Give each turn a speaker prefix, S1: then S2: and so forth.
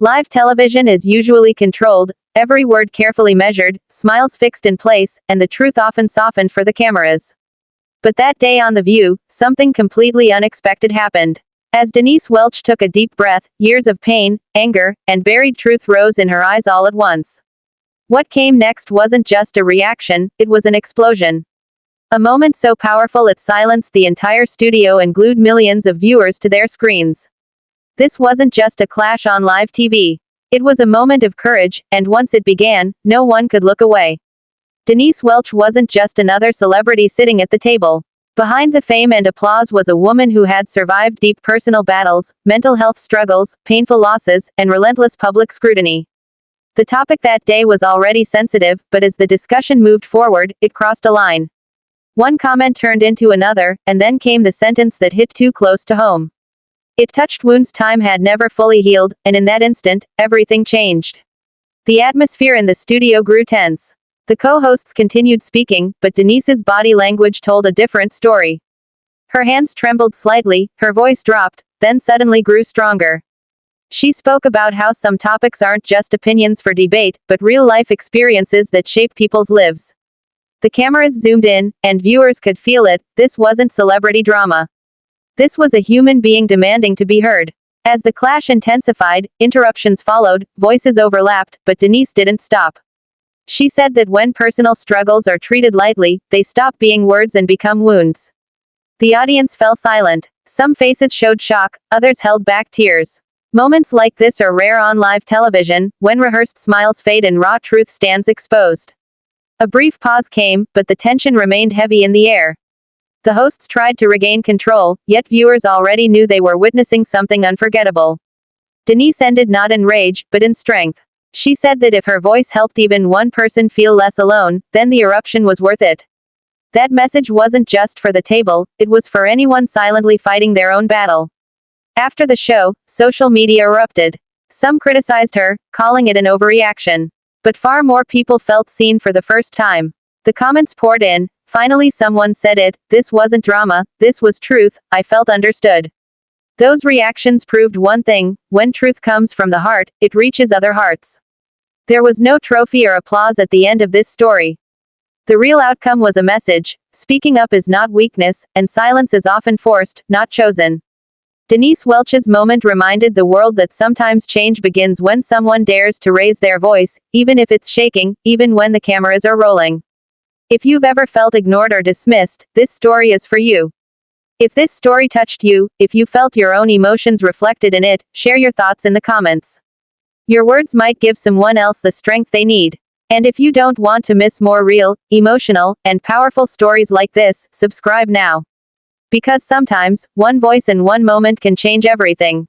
S1: Live television is usually controlled, every word carefully measured, smiles fixed in place, and the truth often softened for the cameras. But that day on The View, something completely unexpected happened. As Denise Welch took a deep breath, years of pain, anger, and buried truth rose in her eyes all at once. What came next wasn't just a reaction, it was an explosion. A moment so powerful it silenced the entire studio and glued millions of viewers to their screens. This wasn't just a clash on live TV. It was a moment of courage, and once it began, no one could look away. Denise Welch wasn't just another celebrity sitting at the table. Behind the fame and applause was a woman who had survived deep personal battles, mental health struggles, painful losses, and relentless public scrutiny. The topic that day was already sensitive, but as the discussion moved forward, it crossed a line. One comment turned into another, and then came the sentence that hit too close to home. It touched wounds time had never fully healed, and in that instant, everything changed. The atmosphere in the studio grew tense. The co-hosts continued speaking, but Denise's body language told a different story. Her hands trembled slightly, her voice dropped, then suddenly grew stronger. She spoke about how some topics aren't just opinions for debate, but real-life experiences that shape people's lives. The cameras zoomed in, and viewers could feel it. This wasn't celebrity drama. This was a human being demanding to be heard. As the clash intensified, interruptions followed, voices overlapped, but Denise didn't stop. She said that when personal struggles are treated lightly, they stop being words and become wounds. The audience fell silent. Some faces showed shock, others held back tears. Moments like this are rare on live television, when rehearsed smiles fade and raw truth stands exposed. A brief pause came, but the tension remained heavy in the air. The hosts tried to regain control, yet viewers already knew they were witnessing something unforgettable. Denise ended not in rage, but in strength. She said that if her voice helped even one person feel less alone, then the eruption was worth it. That message wasn't just for the table, it was for anyone silently fighting their own battle. After the show, social media erupted. Some criticized her, calling it an overreaction. But far more people felt seen for the first time. The comments poured in. Finally someone said it, this wasn't drama, this was truth, I felt understood. Those reactions proved one thing, when truth comes from the heart, it reaches other hearts. There was no trophy or applause at the end of this story. The real outcome was a message: speaking up is not weakness, and silence is often forced, not chosen. Denise Welch's moment reminded the world that sometimes change begins when someone dares to raise their voice, even if it's shaking, even when the cameras are rolling. If you've ever felt ignored or dismissed, this story is for you. If this story touched you, if you felt your own emotions reflected in it, share your thoughts in the comments. Your words might give someone else the strength they need. And if you don't want to miss more real, emotional, and powerful stories like this, subscribe now. Because sometimes, one voice and one moment can change everything.